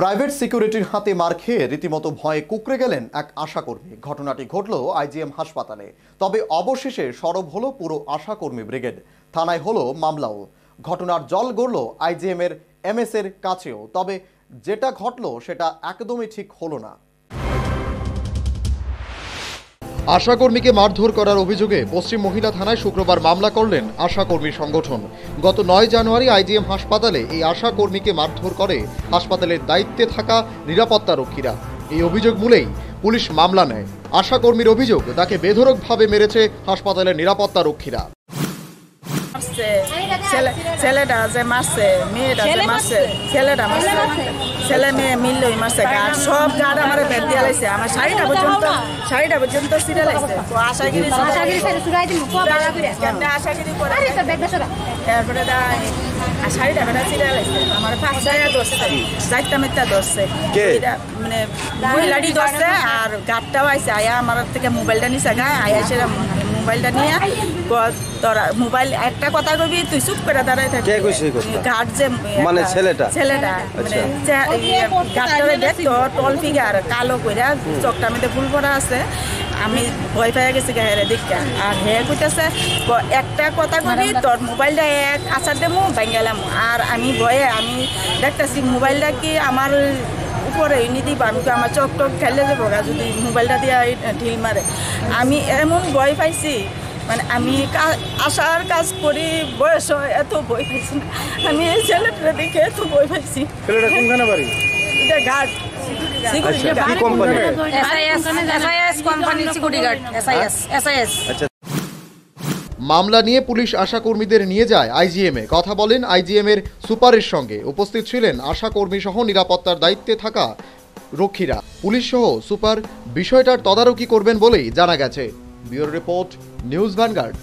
Private সিকিউরিটির হাতে মার খেয়ে রীতিমতো ভয়ে কুঁকড়ে গেলেন এক আশাকর্মী। ঘটনাটি ঘটল আইজিএম হাসপাতালে। তবে অবশেষে সরব হলো পুরো আশাকর্মী ব্রিগেড। থানায় হলো মামলাও। ঘটনার জল গড়ল আইজিএম এর এমএস এর কাছেও। তবে যেটা ঘটলো সেটা একদমই ঠিক হলো না। আশাকর্মীকে মারধর করার অভিযোগে পশ্চিম মহিলা থানায় শুক্রবার মামলা করলেন আশাকর্মী সংগঠন। গত ৯ জানুয়ারি আইজিএম হাসপাতালে এই আশাকর্মীকে মারধর করে হাসপাতালের দায়িত্বে থাকা নিরাপত্তারক্ষীরা। এই অভিযোগ মূলেই পুলিশ মামলা নেয়। আশাকর্মীর অভিযোগ, তাকে বেধড়কভাবে মেরেছে হাসপাতালের নিরাপত্তারক্ষীরা। ছেলেটা যে মারছে, মেয়েটা যে মারছে, ছেলেটা মারছে, ছেলে মেয়ে মিললেই মারছে। গার্ড সব গার্ড আমার ব্যাগ দিয়ে লাইছে, আমার শাড়িটা পর্যন্ত ছিঁড়ে লাইছে। আশাগিরি করে এরপরে শাড়িটা বেটা ছিঁড়ে লাইছে, আমার পাঁচটা ধরছে, চারটা মেটটা ধরছে, মানে মহিলাটি ধরছে। আর গার্ডটাও আইসে, আয়া আমার থেকে মোবাইলটা নিছে, গায়ে আয়া সেটা মোবাইলটা নিয়ে তোরা মোবাইল একটা কথা কবি, তুই চুপ করে দাঁড়ায় থাকি। ঘাট যে মানে ছেলেটা মানে ঘাটটারে দেখতো টল ফিগার কালো কইরা, চোখটা মধ্যে ফুল পড়া আছে। আমি ভয় পেয়ে গেছি গায়ে দেখে। আর হে কইতেছে একটা কথা কবি, তোর মোবাইলটা এক আচার দেবো ভাঙ্গালাম। আর আমি ভয়ে আমি দেখতেছি মোবাইলটা কি আমার উপরে এনে দিব, আমি তো আমার চোখ টোক খেলে যাবো যদি মোবাইলটা দিয়ে ঢিল মারে। আমি এমন ভয় পাইছি, মানে আমি আশার কাজ করি, বয়স এত ভয় পাইছি না। আমি এই ছেলেটা দেখে এত ভয় পাইছি। এটা ঘাট মামলা নিয়ে পুলিশ আশাকর্মীদের নিয়ে যায় আইজিএমে। কথা বলেন আইজিএম এর সুপারের সঙ্গে। উপস্থিত ছিলেন আশাকর্মী সহ নিরাপত্তার দায়িত্বে থাকা রক্ষীরা। পুলিশ সহ সুপার বিষয়টার তদারকি করবেন বলেই জানা গেছে। Bureau report, news vanguard.